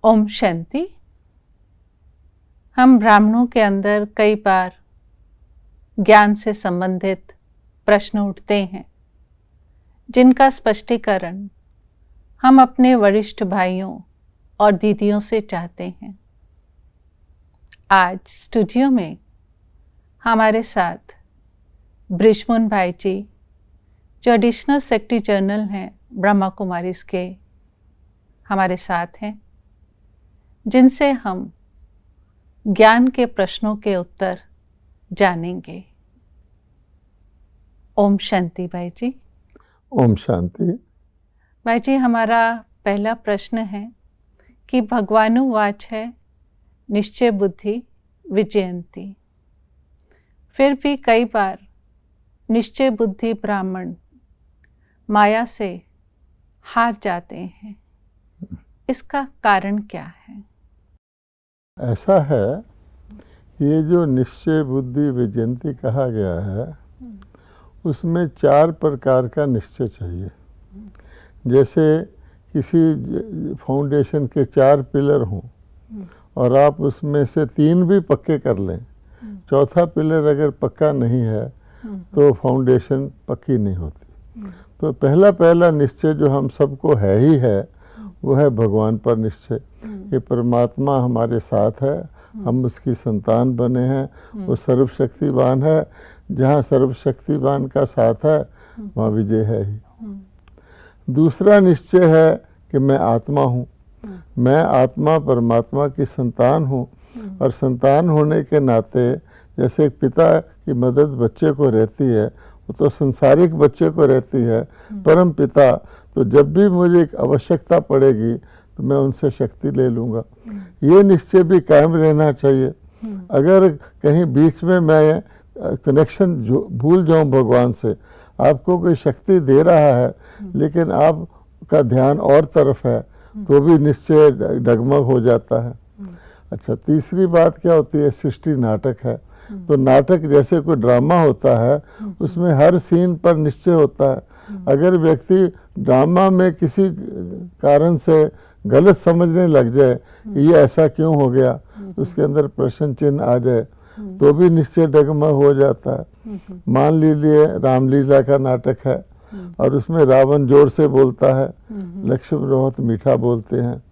ओम शांति। हम ब्राह्मणों के अंदर कई बार ज्ञान से संबंधित प्रश्न उठते हैं, जिनका स्पष्टीकरण हम अपने वरिष्ठ भाइयों और दीदियों से चाहते हैं। आज स्टूडियो में हमारे साथ ब्रिजमोहन भाई जी, जो एडिशनल सेक्रेटरी जनरल हैं ब्रह्मा कुमारीज के, हमारे साथ हैं, जिनसे हम ज्ञान के प्रश्नों के उत्तर जानेंगे। ओम शांति भाई जी। ओम शांति। भाई जी, हमारा पहला प्रश्न है कि भगवानुवाच है निश्चय बुद्धि विजयंती। फिर भी कई बार निश्चय बुद्धि ब्राह्मण माया से हार जाते हैं, इसका कारण क्या है? ऐसा है, ये जो निश्चय बुद्धि विजयंती कहा गया है, उसमें 4 प्रकार का निश्चय चाहिए। जैसे किसी फाउंडेशन के 4 पिलर हों और आप उसमें से 3 भी पक्के कर लें, चौथा पिलर अगर पक्का नहीं है तो फाउंडेशन पक्की नहीं होती। तो पहला निश्चय जो हम सबको है ही है, वो है भगवान पर निश्चय कि परमात्मा हमारे साथ है, हम उसकी संतान बने हैं, वो सर्वशक्तिवान है। जहाँ सर्वशक्तिवान का साथ है वहाँ विजय है ही। दूसरा निश्चय है कि मैं आत्मा हूँ, मैं आत्मा परमात्मा की संतान हूँ, और संतान होने के नाते जैसे एक पिता की मदद बच्चे को रहती है, वो तो संसारिक बच्चे को रहती है, परम पिता तो जब भी मुझे एक आवश्यकता पड़ेगी तो मैं उनसे शक्ति ले लूँगा। ये निश्चय भी कायम रहना चाहिए। अगर कहीं बीच में मैं कनेक्शन भूल जाऊँ भगवान से, आपको कोई शक्ति दे रहा है लेकिन आपका ध्यान और तरफ है, तो भी निश्चय डगमग हो जाता है। अच्छा, तीसरी बात क्या होती है? सृष्टि नाटक है। तो नाटक जैसे कोई ड्रामा होता है, उसमें हर सीन पर निश्चय होता है। अगर व्यक्ति ड्रामा में किसी कारण से गलत समझने लग जाए, ये ऐसा क्यों हो गया, उसके अंदर प्रश्न चिन्ह आ जाए, तो भी निश्चय डगमग हो जाता है। मान लीजिए रामलीला का नाटक है और उसमें रावण जोर से बोलता है, लक्ष्मण बहुत मीठा बोलते हैं।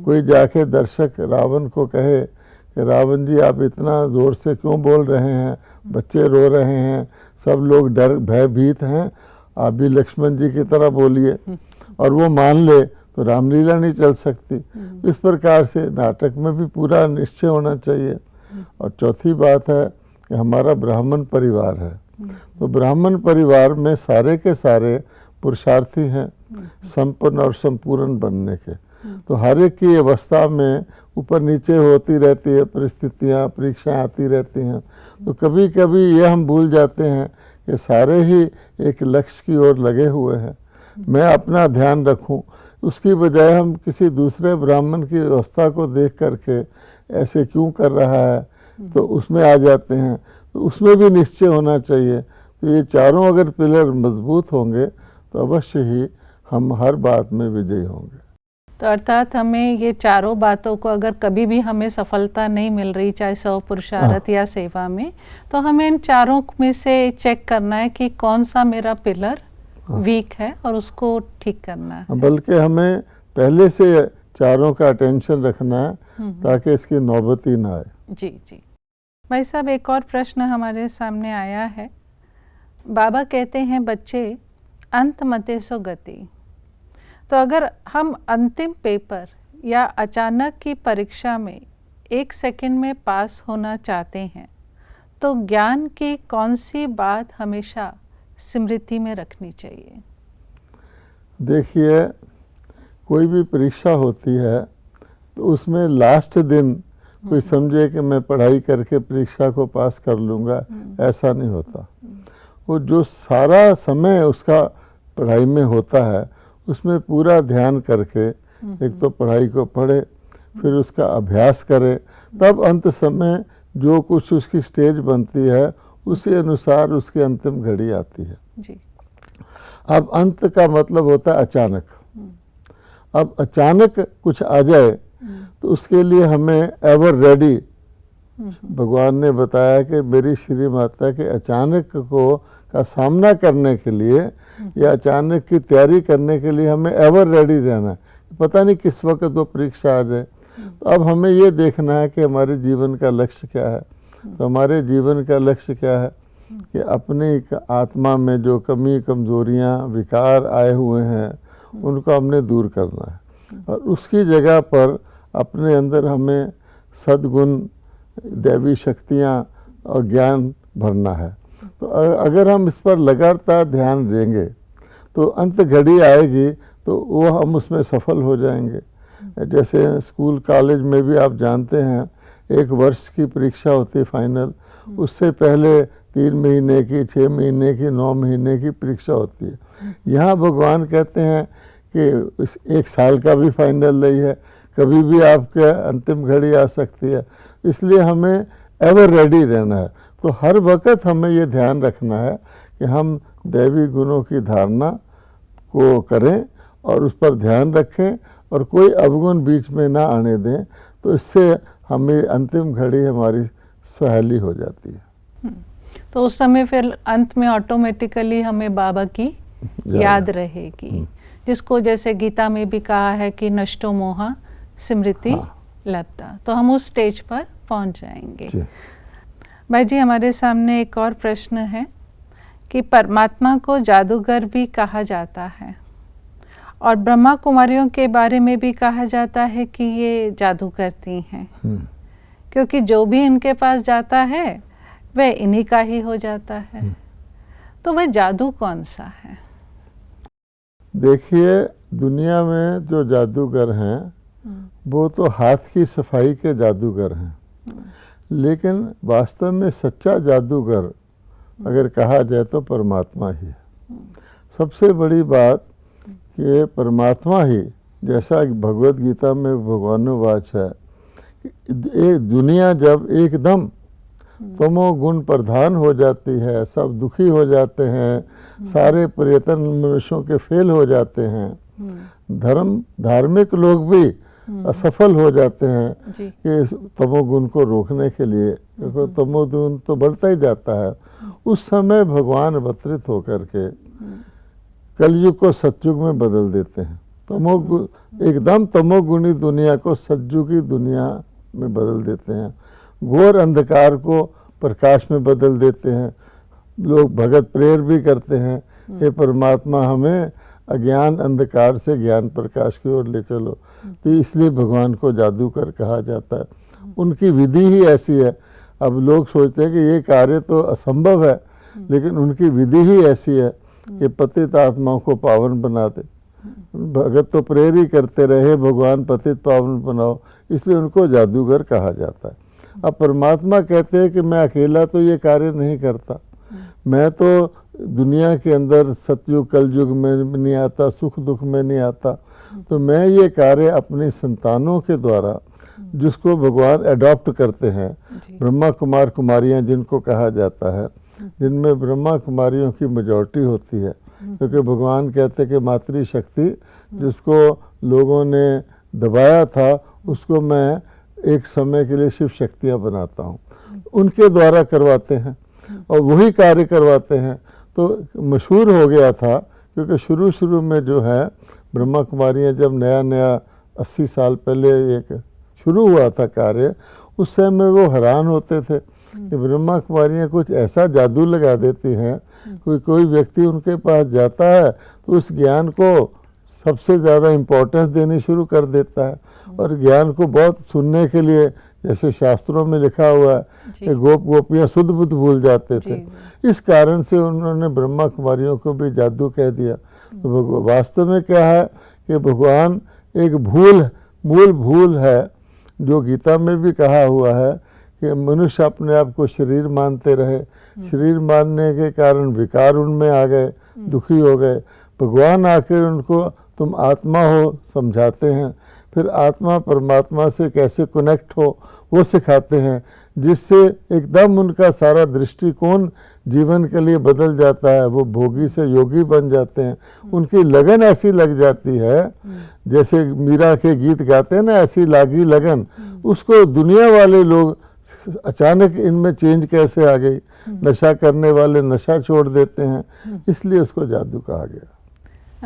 कोई जाके दर्शक रावण को कहे कि रावण जी आप इतना ज़ोर से क्यों बोल रहे हैं, बच्चे रो रहे हैं, सब लोग डर भयभीत हैं, आप भी लक्ष्मण जी की तरह बोलिए, और वो मान ले तो रामलीला नहीं चल सकती। इस प्रकार से नाटक में भी पूरा निश्चय होना चाहिए। और चौथी बात है कि हमारा ब्राह्मण परिवार है, तो ब्राह्मण परिवार में सारे के सारे पुरुषार्थी हैं संपन्न और संपूर्ण बनने के। तो हर एक की अवस्था में ऊपर नीचे होती रहती है, परिस्थितियाँ परीक्षाएं आती रहती हैं। तो कभी कभी ये हम भूल जाते हैं कि सारे ही एक लक्ष्य की ओर लगे हुए हैं। मैं अपना ध्यान रखूं, उसकी बजाय हम किसी दूसरे ब्राह्मण की अवस्था को देख करके ऐसे क्यों कर रहा है, तो उसमें आ जाते हैं। तो उसमें भी निश्चय होना चाहिए। तो ये चारों अगर पिलर मजबूत होंगे तो अवश्य ही हम हर बात में विजयी होंगे। तो अर्थात हमें ये चारों बातों को, अगर कभी भी हमें सफलता नहीं मिल रही, चाहे सौ पुरुषार्थ या सेवा में, तो हमें इन चारों में से चेक करना है कि कौन सा मेरा पिलर वीक है और उसको ठीक करना है। बल्कि हमें पहले से चारों का अटेंशन रखना है ताकि इसकी नौबत ही ना आए। जी जी भाई साहब, एक और प्रश्न हमारे सामने आया है। बाबा कहते हैं बच्चे अंत मते सो गति। तो अगर हम अंतिम पेपर या अचानक की परीक्षा में 1 सेकंड में पास होना चाहते हैं, तो ज्ञान की कौन सी बात हमेशा स्मृति में रखनी चाहिए? देखिए, कोई भी परीक्षा होती है तो उसमें लास्ट दिन कोई समझे कि मैं पढ़ाई करके परीक्षा को पास कर लूँगा, ऐसा नहीं होता। वो जो सारा समय उसका पढ़ाई में होता है, उसमें पूरा ध्यान करके एक तो पढ़ाई को पढ़े, फिर उसका अभ्यास करे, तब अंत समय जो कुछ उसकी स्टेज बनती है उसी अनुसार उसकी अंतिम घड़ी आती है जी। अब अंत का मतलब होता है अचानक। अब अचानक कुछ आ जाए तो उसके लिए हमें एवर रेडी, भगवान ने बताया कि मेरी श्री माता के अचानक का सामना करने के लिए या अचानक की तैयारी करने के लिए हमें एवर रेडी रहना है। पता नहीं किस वक्त वो परीक्षा आ जाए। तो अब हमें ये देखना है कि हमारे जीवन का लक्ष्य क्या है। तो हमारे जीवन का लक्ष्य क्या है कि अपनी आत्मा में जो कमी कमजोरियां विकार आए हुए हैं उनको हमने दूर करना है और उसकी जगह पर अपने अंदर हमें सद्गुण, दैवी शक्तियां और ज्ञान भरना है। तो अगर हम इस पर लगातार ध्यान देंगे तो अंत घड़ी आएगी तो वो हम उसमें सफल हो जाएंगे। जैसे स्कूल कॉलेज में भी आप जानते हैं 1 वर्ष की परीक्षा होती है फाइनल, उससे पहले 3 महीने की, 6 महीने की, 9 महीने की परीक्षा होती है। यहाँ भगवान कहते हैं कि इस 1 साल का भी फाइनल नहीं है, कभी भी आपके अंतिम घड़ी आ सकती है। इसलिए हमें एवर रेडी रहना है। तो हर वक्त हमें ये ध्यान रखना है कि हम दैवी गुणों की धारणा को करें और उस पर ध्यान रखें और कोई अवगुण बीच में ना आने दें। तो इससे हमें अंतिम घड़ी हमारी सुहाली हो जाती है। तो उस समय फिर अंत में ऑटोमेटिकली हमें बाबा की याद रहेगी, जिसको जैसे गीता में भी कहा है कि नष्टो मोहा स्मृति लब्धा। तो हम उस स्टेज पर पहुंच जाएंगे। भाई जी, हमारे सामने एक और प्रश्न है कि परमात्मा को जादूगर भी कहा जाता है और ब्रह्मा कुमारियों के बारे में भी कहा जाता है कि ये जादू करती हैं, क्योंकि जो भी इनके पास जाता है वह इन्हीं का ही हो जाता है। तो वह जादू कौन सा है? देखिए, दुनिया में जो जादूगर हैं वो तो हाथ की सफाई के जादूगर हैं, लेकिन वास्तव में सच्चा जादूगर अगर कहा जाए तो परमात्मा ही है। सबसे बड़ी बात कि परमात्मा ही, जैसा भगवत गीता में भगवानुवाच है, एक दुनिया जब एकदम तमोगुण प्रधान हो जाती है, सब दुखी हो जाते हैं, सारे प्रयत्न मनुष्यों के फेल हो जाते हैं, धार्मिक लोग भी असफल हो जाते हैं कि तमोगुण को रोकने के लिए, क्योंकि तमोगुण तो बढ़ता ही जाता है। उस समय भगवान अवतरित होकर के कलयुग को सतयुग में बदल देते हैं। एकदम तमोगुणी दुनिया को सतयुगी दुनिया में बदल देते हैं, घोर अंधकार को प्रकाश में बदल देते हैं। लोग भगत प्रेर भी करते हैं, हे परमात्मा हमें अज्ञान अंधकार से ज्ञान प्रकाश की ओर ले चलो। तो इसलिए भगवान को जादूगर कहा जाता है। उनकी विधि ही ऐसी है। अब लोग सोचते हैं कि ये कार्य तो असंभव है, लेकिन उनकी विधि ही ऐसी है कि पतित आत्माओं को पावन बना दे। भगत तो प्रेर ही करते रहे, भगवान पतित पावन बनाओ, इसलिए उनको जादूगर कहा जाता है। अब परमात्मा कहते हैं कि मैं अकेला तो ये कार्य नहीं करता, मैं तो दुनिया के अंदर सतयुग कलयुग में नहीं आता, सुख दुख में नहीं आता, तो मैं ये कार्य अपनी संतानों के द्वारा, जिसको भगवान अडॉप्ट करते हैं, ब्रह्मा कुमार कुमारियां जिनको कहा जाता है, जिनमें ब्रह्मा कुमारियों की मेजॉरिटी होती है, क्योंकि भगवान कहते हैं कि मातृशक्ति जिसको लोगों ने दबाया था उसको मैं एक समय के लिए शिव शक्तियाँ बनाता हूँ, उनके द्वारा करवाते हैं और वही कार्य करवाते हैं। तो मशहूर हो गया था, क्योंकि शुरू में जो है ब्रह्मा कुमारियाँ जब नया 80 साल पहले एक शुरू हुआ था कार्य, उस समय वो हैरान होते थे कि ब्रह्मा कुमारियाँ कुछ ऐसा जादू लगा देती हैं, कोई व्यक्ति उनके पास जाता है तो उस ज्ञान को सबसे ज़्यादा इम्पोर्टेंस देनी शुरू कर देता है और ज्ञान को बहुत सुनने के लिए, जैसे शास्त्रों में लिखा हुआ है कि गोपियाँ शुद्ध बुद्ध भूल जाते थे। इस कारण से उन्होंने ब्रह्मा कुमारियों को भी जादू कह दिया। तो वास्तव में क्या है कि भगवान एक मूल भूल है, जो गीता में भी कहा हुआ है कि मनुष्य अपने आप को शरीर मानते रहे, शरीर मानने के कारण विकार उनमें आ गए, दुखी हो गए। भगवान आकर उनको तुम आत्मा हो समझाते हैं, फिर आत्मा परमात्मा से कैसे कनेक्ट हो वो सिखाते हैं, जिससे एकदम उनका सारा दृष्टिकोण जीवन के लिए बदल जाता है। वो भोगी से योगी बन जाते हैं। उनकी लगन ऐसी लग जाती है, जैसे मीरा के गीत गाते हैं ना, ऐसी लागी लगन। उसको दुनिया वाले लोग अचानक इनमें चेंज कैसे आ गई, नशा करने वाले नशा छोड़ देते हैं, इसलिए उसको जादू कहा गया।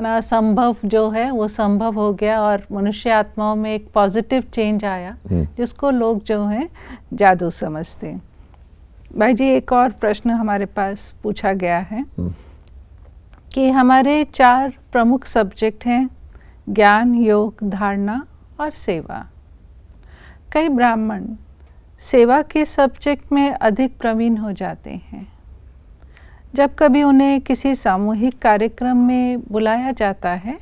असंभव जो है वो संभव हो गया और मनुष्य आत्माओं में एक पॉजिटिव चेंज आया, जिसको लोग जो हैं जादू समझते हैं। भाई जी, एक और प्रश्न हमारे पास पूछा गया है कि हमारे 4 प्रमुख सब्जेक्ट हैं, ज्ञान, योग, धारणा और सेवा। कई ब्राह्मण सेवा के सब्जेक्ट में अधिक प्रवीण हो जाते हैं। जब कभी उन्हें किसी सामूहिक कार्यक्रम में बुलाया जाता है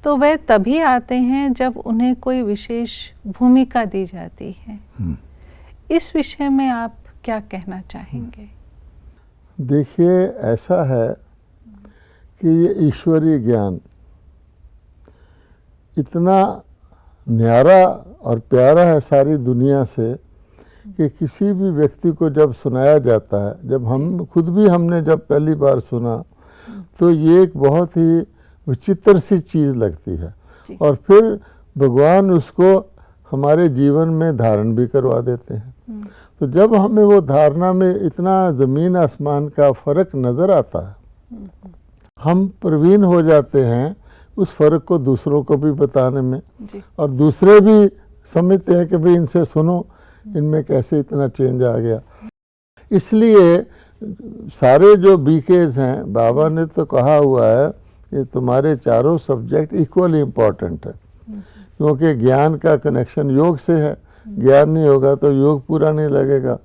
तो वे तभी आते हैं जब उन्हें कोई विशेष भूमिका दी जाती है। इस विषय में आप क्या कहना चाहेंगे? देखिए, ऐसा है कि ये ईश्वरीय ज्ञान इतना न्यारा और प्यारा है सारी दुनिया से कि किसी भी व्यक्ति को जब सुनाया जाता है, जब हम खुद भी हमने जब पहली बार सुना तो ये एक बहुत ही विचित्र सी चीज़ लगती है, और फिर भगवान उसको हमारे जीवन में धारण भी करवा देते हैं। तो जब हमें वो धारणा में इतना ज़मीन आसमान का फ़र्क नज़र आता है, हम प्रवीण हो जाते हैं उस फ़र्क को दूसरों को भी बताने में, और दूसरे भी समझते हैं कि भाई इनसे सुनो, इनमें कैसे इतना चेंज आ गया। इसलिए सारे जो बीकेज हैं, बाबा ने तो कहा हुआ है कि तुम्हारे चारों सब्जेक्ट इक्वली इम्पॉर्टेंट है, क्योंकि ज्ञान का कनेक्शन योग से है। ज्ञान नहीं होगा तो योग पूरा नहीं लगेगा।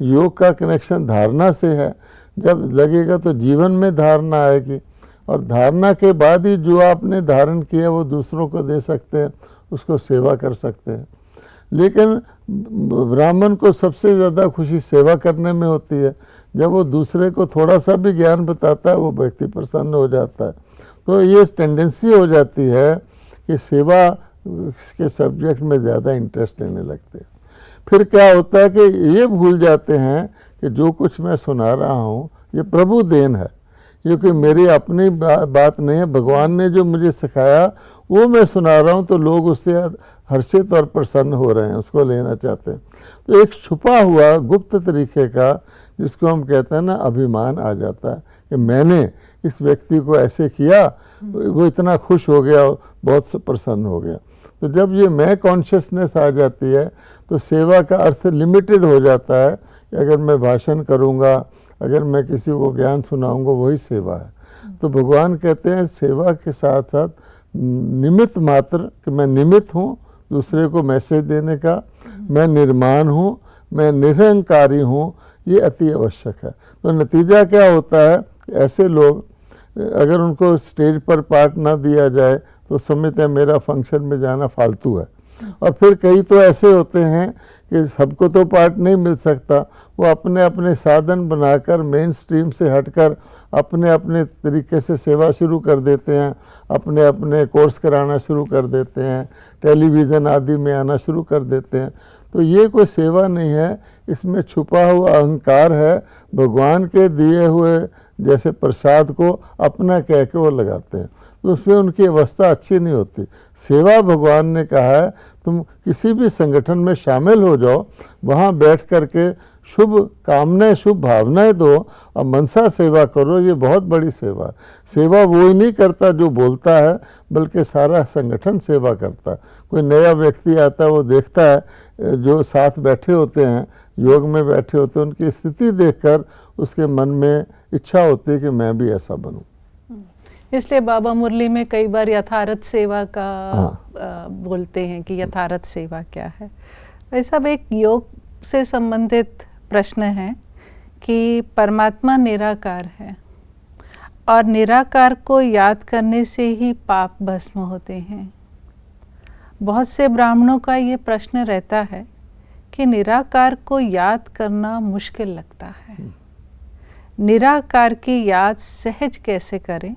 योग का कनेक्शन धारणा से है, जब लगेगा तो जीवन में धारणा आएगी, और धारणा के बाद ही जो आपने धारण किया वो दूसरों को दे सकते हैं, उसको सेवा कर सकते हैं। लेकिन ब्राह्मण को सबसे ज़्यादा खुशी सेवा करने में होती है। जब वो दूसरे को थोड़ा सा भी ज्ञान बताता है वो व्यक्ति प्रसन्न हो जाता है। तो ये टेंडेंसी हो जाती है कि सेवा के सब्जेक्ट में ज़्यादा इंटरेस्ट लेने लगते हैं। फिर क्या होता है कि ये भूल जाते हैं कि जो कुछ मैं सुना रहा हूँ ये प्रभु देन है, क्योंकि मेरी अपनी बात नहीं है, भगवान ने जो मुझे सिखाया वो मैं सुना रहा हूँ, तो लोग उससे हर्षित और प्रसन्न हो रहे हैं, उसको लेना चाहते हैं। तो एक छुपा हुआ गुप्त तरीके का, जिसको हम कहते हैं ना, अभिमान आ जाता है कि मैंने इस व्यक्ति को ऐसे किया, वो इतना खुश हो गया, बहुत प्रसन्न हो गया। तो जब ये मैं कॉन्शियसनेस आ जाती है तो सेवा का अर्थ लिमिटेड हो जाता है कि अगर मैं भाषण करूँगा, अगर मैं किसी को ज्ञान सुनाऊंगा, वही सेवा है। तो भगवान कहते हैं सेवा के साथ साथ निमित्त मात्र, कि मैं निमित्त हूँ दूसरे को मैसेज देने का, मैं निर्माण हूँ, मैं निरहंकारी हूँ, ये अति आवश्यक है। तो नतीजा क्या होता है, ऐसे लोग अगर उनको स्टेज पर पार्ट ना दिया जाए तो समझते हैं मेरा फंक्शन में जाना फालतू है। और फिर कई तो ऐसे होते हैं कि सबको तो पार्ट नहीं मिल सकता, वो अपने अपने साधन बनाकर मेन स्ट्रीम से हटकर अपने अपने तरीके से सेवा शुरू कर देते हैं, अपने अपने कोर्स कराना शुरू कर देते हैं, टेलीविज़न आदि में आना शुरू कर देते हैं। तो ये कोई सेवा नहीं है, इसमें छुपा हुआ अहंकार है। भगवान के दिए हुए जैसे प्रसाद को अपना कह के वो लगाते हैं, तो उसमें उनकी अवस्था अच्छी नहीं होती। सेवा भगवान ने कहा है तुम किसी भी संगठन में शामिल हो जाओ, वहाँ बैठ कर के शुभ कामनाएं, शुभ भावनाएं दो और मनसा सेवा करो, ये बहुत बड़ी सेवा है। सेवा वो ही नहीं करता जो बोलता है, बल्कि सारा संगठन सेवा करता है। कोई नया व्यक्ति आता है, वो देखता है जो साथ बैठे होते हैं, योग में बैठे होते हैं, उनकी स्थिति देखकर उसके मन में इच्छा होती है कि मैं भी ऐसा बनूं। इसलिए बाबा मुरली में कई बार यथार्थ सेवा का बोलते हैं कि यथार्थ सेवा क्या है। वैसा एक योग से संबंधित प्रश्न है कि परमात्मा निराकार है और निराकार को याद करने से ही पाप भस्म होते हैं। बहुत से ब्राह्मणों का ये प्रश्न रहता है कि निराकार को याद करना मुश्किल लगता है, निराकार की याद सहज कैसे करें,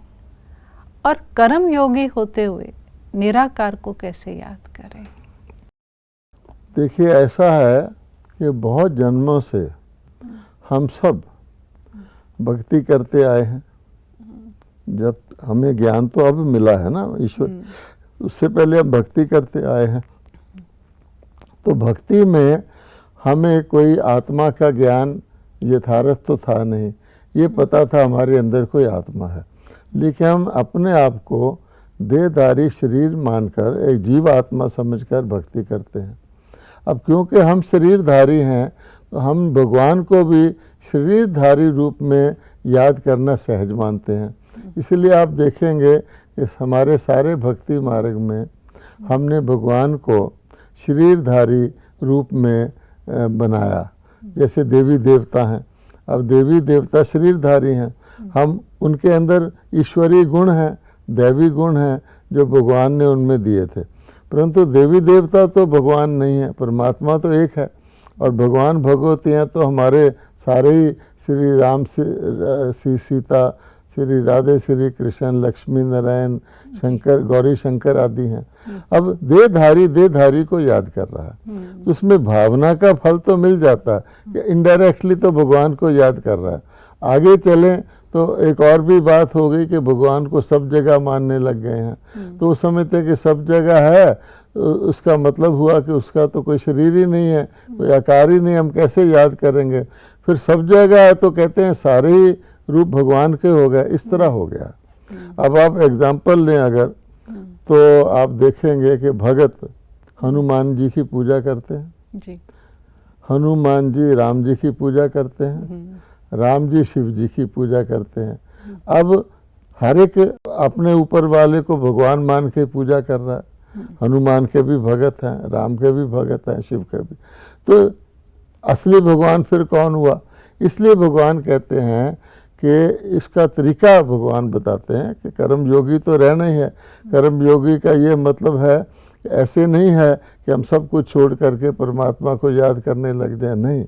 और कर्म योगी होते हुए निराकार को कैसे याद करें? देखिए, ऐसा है कि बहुत जन्मों से हम सब भक्ति करते आए हैं। जब हमें ज्ञान तो अब मिला है ना ईश्वर, उससे पहले हम भक्ति करते आए हैं। तो भक्ति में हमें कोई आत्मा का ज्ञान यथार्थ तो था नहीं, ये पता था हमारे अंदर कोई आत्मा है, लेकिन हम अपने आप को देहधारी शरीर मानकर एक जीव आत्मा समझकर भक्ति करते हैं। अब क्योंकि हम शरीरधारी हैं तो हम भगवान को भी शरीरधारी रूप में याद करना सहज मानते हैं। इसलिए आप देखेंगे कि हमारे सारे भक्ति मार्ग में हमने भगवान को शरीरधारी रूप में बनाया। जैसे देवी देवता हैं, अब देवी देवता शरीरधारी हैं, हम उनके अंदर ईश्वरीय गुण हैं, दैवी गुण हैं जो भगवान ने उनमें दिए थे। परंतु देवी देवता तो भगवान नहीं है, परमात्मा तो एक है। और भगवान भगवती हैं तो हमारे सारे ही श्री राम श्री सीता, श्री राधे, श्री कृष्ण, लक्ष्मी नारायण, शंकर, गौरी शंकर आदि हैं। अब देहधारी को याद कर रहा है तो उसमें भावना का फल तो मिल जाता है कि इनडायरेक्टली तो भगवान को याद कर रहा है। आगे चलें तो एक और भी बात हो गई कि भगवान को सब जगह मानने लग गए हैं। तो वो समझते कि सब जगह है तो उसका मतलब हुआ कि उसका तो कोई शरीर ही नहीं है, कोई आकार ही नहीं, हम कैसे याद करेंगे। फिर सब जगह है तो कहते हैं सारे ही रूप भगवान के हो गए, इस तरह हो गया। अब आप एग्जाम्पल लें अगर, तो आप देखेंगे कि भगत हनुमान जी की पूजा करते हैं जी। हनुमान जी राम जी की पूजा करते हैं, राम जी शिव जी की पूजा करते हैं। अब हर एक अपने ऊपर वाले को भगवान मान के पूजा कर रहा है। हनुमान के भी भगत हैं, राम के भी भगत हैं, शिव के भी। तो असली भगवान फिर कौन हुआ? इसलिए भगवान कहते हैं कि इसका तरीका भगवान बताते हैं कि कर्म योगी तो रहना ही है। कर्म योगी का ये मतलब है ऐसे नहीं है कि हम सब कुछ छोड़ करके परमात्मा को याद करने लग जाए, नहीं।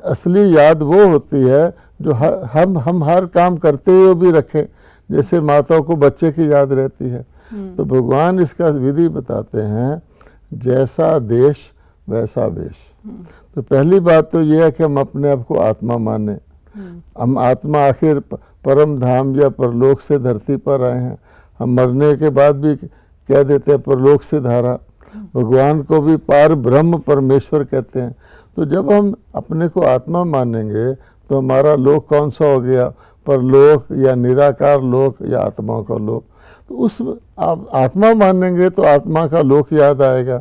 असली याद वो होती है जो हम हर काम करते हुए भी रखें। जैसे माताओं को बच्चे की याद रहती है, तो भगवान इसका विधि बताते हैं, जैसा देश वैसा वेश। तो पहली बात तो ये है कि हम अपने आप को आत्मा माने। हम आत्मा आखिर परम धाम या परलोक से धरती पर आए हैं। हम मरने के बाद भी कह देते हैं परलोक से धारा। भगवान को भी पार ब्रह्म परमेश्वर कहते हैं। तो जब हम अपने को आत्मा मानेंगे तो हमारा लोक कौन सा हो गया? परलोक या निराकार लोक या आत्माओं का लोक। तो उस आप आत्मा मानेंगे तो आत्मा का लोक याद आएगा।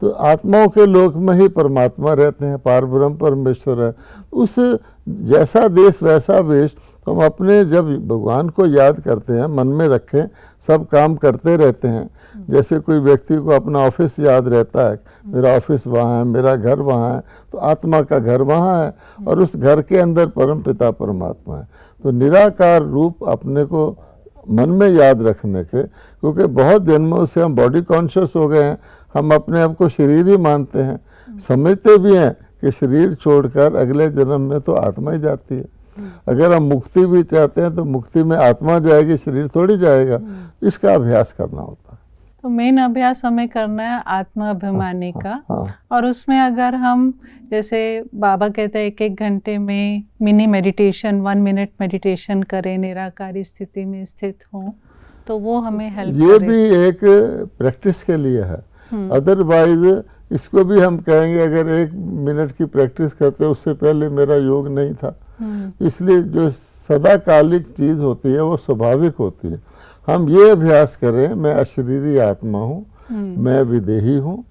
तो आत्माओं के लोक में ही परमात्मा रहते हैं, पार ब्रह्म परमेश्वर है। उस जैसा देश वैसा वेश। तो हम अपने जब भगवान को याद करते हैं, मन में रखें, सब काम करते रहते हैं। जैसे कोई व्यक्ति को अपना ऑफिस याद रहता है, मेरा ऑफिस वहाँ है, मेरा घर वहाँ है, तो आत्मा का घर वहाँ है और उस घर के अंदर परम पिता परमात्मा है। तो निराकार रूप अपने को मन में याद रखने के, क्योंकि बहुत जन्मों से हम बॉडी कॉन्शियस हो गए हैं, हम अपने आप को शरीर ही मानते हैं। समझते भी हैं कि शरीर छोड़कर अगले जन्म में तो आत्मा ही जाती है। अगर हम मुक्ति भी चाहते हैं तो मुक्ति में आत्मा जाएगी, शरीर थोड़ी जाएगा। इसका अभ्यास करना होता है। तो मेन अभ्यास हमें करना है आत्मा अभिमानी का। और उसमें अगर हम जैसे बाबा कहते हैं 1-1 घंटे में मिनी मेडिटेशन, 1 मिनट मेडिटेशन करें, निराकारी स्थिति में स्थित हों, तो वो हमें हेल्प ये भी एक प्रैक्टिस के लिए है। अदरवाइज इसको भी हम कहेंगे अगर 1 मिनट की प्रैक्टिस करते, उससे पहले मेरा योग नहीं था। इसलिए जो सदाकालिक चीज़ होती है वो स्वाभाविक होती है। हम ये अभ्यास करें, मैं अशरीरी आत्मा हूँ, मैं विदेही हूँ,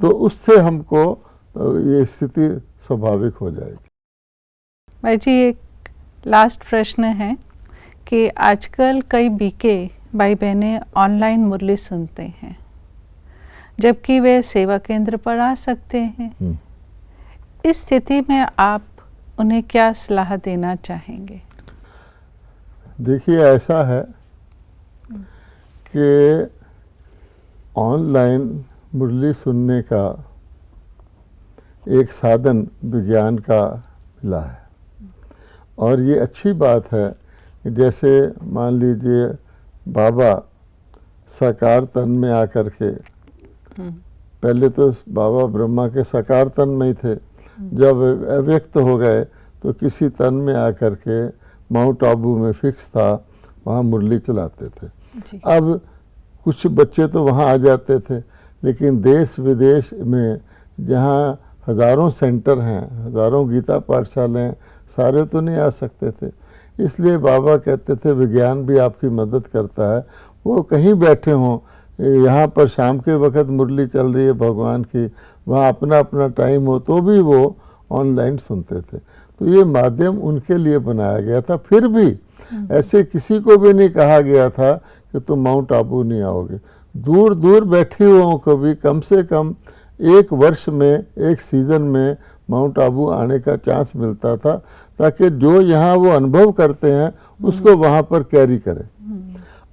तो उससे हमको ये स्थिति स्वाभाविक हो जाएगी। भाई जी, एक लास्ट प्रश्न है कि आजकल कई बीके भाई बहनें ऑनलाइन मुरली सुनते हैं, जबकि वे सेवा केंद्र पर आ सकते हैं। इस स्थिति में आप उन्हें क्या सलाह देना चाहेंगे? देखिए, ऐसा है कि ऑनलाइन मुरली सुनने का एक साधन विज्ञान का मिला है और ये अच्छी बात है। जैसे मान लीजिए बाबा साकार तन में आकर के, पहले तो बाबा ब्रह्मा के साकार तन में ही थे, जब अव्यक्त हो गए तो किसी तन में आकर के माउंट आबू में फिक्स था, वहाँ मुरली चलाते थे। अब कुछ बच्चे तो वहाँ आ जाते थे, लेकिन देश विदेश में जहाँ हज़ारों सेंटर हैं, हज़ारों गीता पाठशालाएँ हैं, सारे तो नहीं आ सकते थे। इसलिए बाबा कहते थे विज्ञान भी आपकी मदद करता है। वो कहीं बैठे हों, यहाँ पर शाम के वक्त मुरली चल रही है भगवान की, वहाँ अपना अपना टाइम हो तो भी वो ऑनलाइन सुनते थे। तो ये माध्यम उनके लिए बनाया गया था। फिर भी ऐसे किसी को भी नहीं कहा गया था कि तुम माउंट आबू नहीं आओगे। दूर दूर बैठे हुओं को भी कम से कम एक वर्ष में, एक सीज़न में माउंट आबू आने का चांस मिलता था, ताकि जो यहाँ वो अनुभव करते हैं उसको वहाँ पर कैरी करें।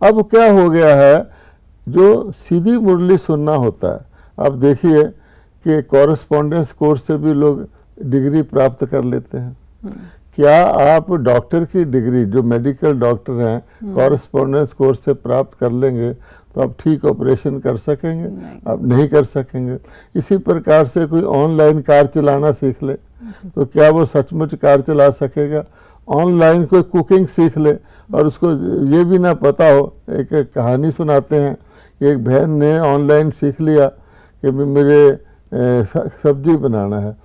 अब क्या हो गया है, जो सीधी मुरली सुनना होता है, अब देखिए कि कॉरेस्पॉन्डेंस कोर्स से भी लोग डिग्री प्राप्त कर लेते हैं। क्या आप डॉक्टर की डिग्री, जो मेडिकल डॉक्टर हैं, कॉरेस्पॉन्डेंस कोर्स से प्राप्त कर लेंगे तो आप ठीक ऑपरेशन कर सकेंगे? आप नहीं कर सकेंगे। इसी प्रकार से कोई ऑनलाइन कार चलाना सीख ले तो क्या वो सचमुच कार चला सकेगा? ऑनलाइन कोई कुकिंग सीख ले और उसको ये भी ना पता हो, एक कहानी सुनाते हैं, एक बहन ने ऑनलाइन सीख लिया कि मुझे सब्जी बनाना है,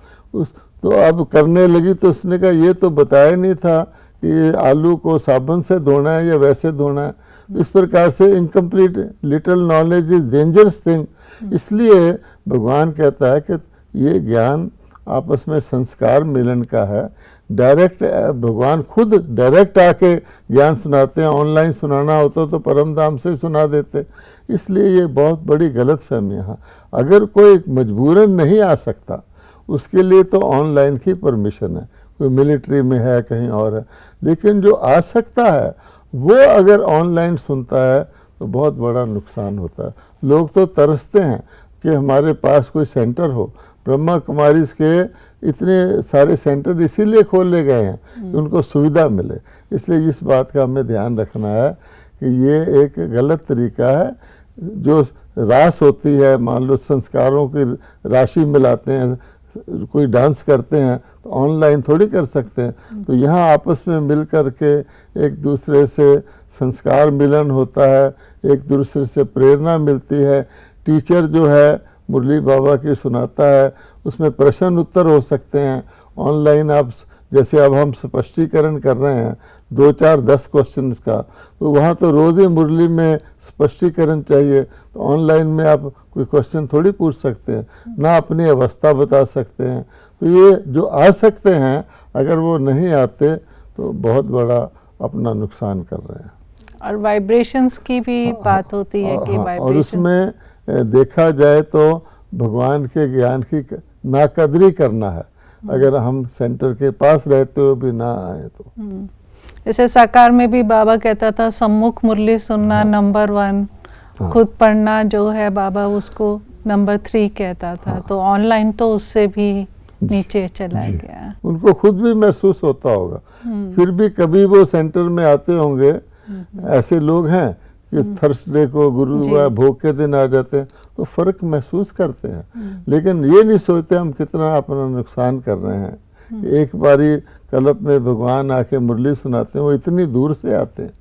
तो अब करने लगी तो उसने कहा ये तो बताया नहीं था कि आलू को साबुन से धोना है या वैसे धोना है। इस प्रकार से incomplete little knowledge is dangerous thing. इसलिए भगवान कहता है कि ये ज्ञान आपस में संस्कार मिलन का है। डायरेक्ट भगवान खुद डायरेक्ट आके ज्ञान सुनाते हैं। ऑनलाइन सुनाना होता तो परम धाम से सुना देते। इसलिए ये बहुत बड़ी गलत फहमी है। अगर कोई मजबूरन नहीं आ सकता, उसके लिए तो ऑनलाइन की परमिशन है, कोई मिलिट्री में है, कहीं और है। लेकिन जो आ सकता है वो अगर ऑनलाइन सुनता है तो बहुत बड़ा नुकसान होता है। लोग तो तरसते हैं कि हमारे पास कोई सेंटर हो। ब्रह्मा कुमारीज के इतने सारे सेंटर इसीलिए खोले गए हैं कि उनको सुविधा मिले। इसलिए इस बात का हमें ध्यान रखना है कि ये एक गलत तरीका है। जो रास होती है, मान लो संस्कारों की राशि मिलाते हैं, कोई डांस करते हैं तो ऑनलाइन थोड़ी कर सकते हैं। तो यहाँ आपस में मिल कर के एक दूसरे से संस्कार मिलन होता है, एक दूसरे से प्रेरणा मिलती है। टीचर जो है मुरली बाबा की सुनाता है, उसमें प्रश्न उत्तर हो सकते हैं। ऑनलाइन आप जैसे अब हम स्पष्टीकरण कर रहे हैं 2, 4, 10 क्वेश्चंस का, तो वहाँ तो रोज़ ही मुरली में स्पष्टीकरण चाहिए। तो ऑनलाइन में आप कोई क्वेश्चन थोड़ी पूछ सकते हैं, ना अपनी अवस्था बता सकते हैं। तो ये जो आ सकते हैं, अगर वो नहीं आते तो बहुत बड़ा अपना नुकसान कर रहे हैं। और वाइब्रेशंस की भी बात होती है कि वाइब्रेशन, और उसमें देखा जाए तो भगवान के ज्ञान की नाकदरी करना है अगर हम सेंटर के पास रहते हुए भी ना आए तो। जैसे साकार में भी बाबा कहता था सम्मुख मुरली सुनना नंबर 1, खुद पढ़ना जो है बाबा उसको नंबर 3 कहता था। तो ऑनलाइन तो उससे भी नीचे चला गया। उनको खुद भी महसूस होता होगा। फिर भी कभी वो सेंटर में आते होंगे, ऐसे लोग हैं कि थर्सडे को गुरुवार भोग के दिन आ जाते हैं तो फर्क महसूस करते हैं। लेकिन ये नहीं सोचते हम कितना अपना नुकसान कर रहे हैं। एक बारी कल्प में भगवान आके मुरली सुनाते हैं, वो इतनी दूर से आते हैं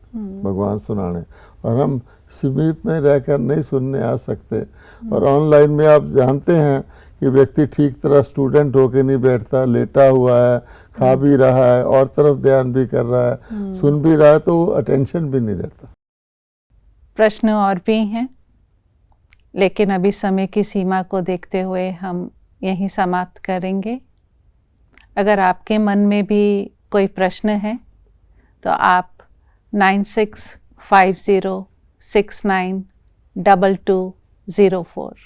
भगवान सुनाने, और हम समीप में रहकर नहीं सुनने आ सकते। और ऑनलाइन में आप जानते हैं कि व्यक्ति ठीक तरह स्टूडेंट होके नहीं बैठता, लेटा हुआ है, खा भी रहा है और तरफ ध्यान भी कर रहा है, सुन भी रहा है, तो अटेंशन भी नहीं रहता। प्रश्न और भी हैं, लेकिन अभी समय की सीमा को देखते हुए हम यहीं समाप्त करेंगे। अगर आपके मन में भी कोई प्रश्न है तो आप 9650692204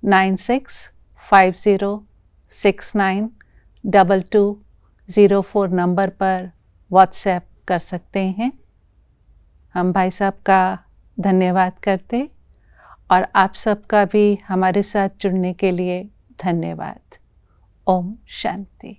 9650692204 नंबर पर व्हाट्सएप कर सकते हैं। हम भाई साहब का धन्यवाद करते और आप सबका भी हमारे साथ जुड़ने के लिए धन्यवाद। ओम शांति।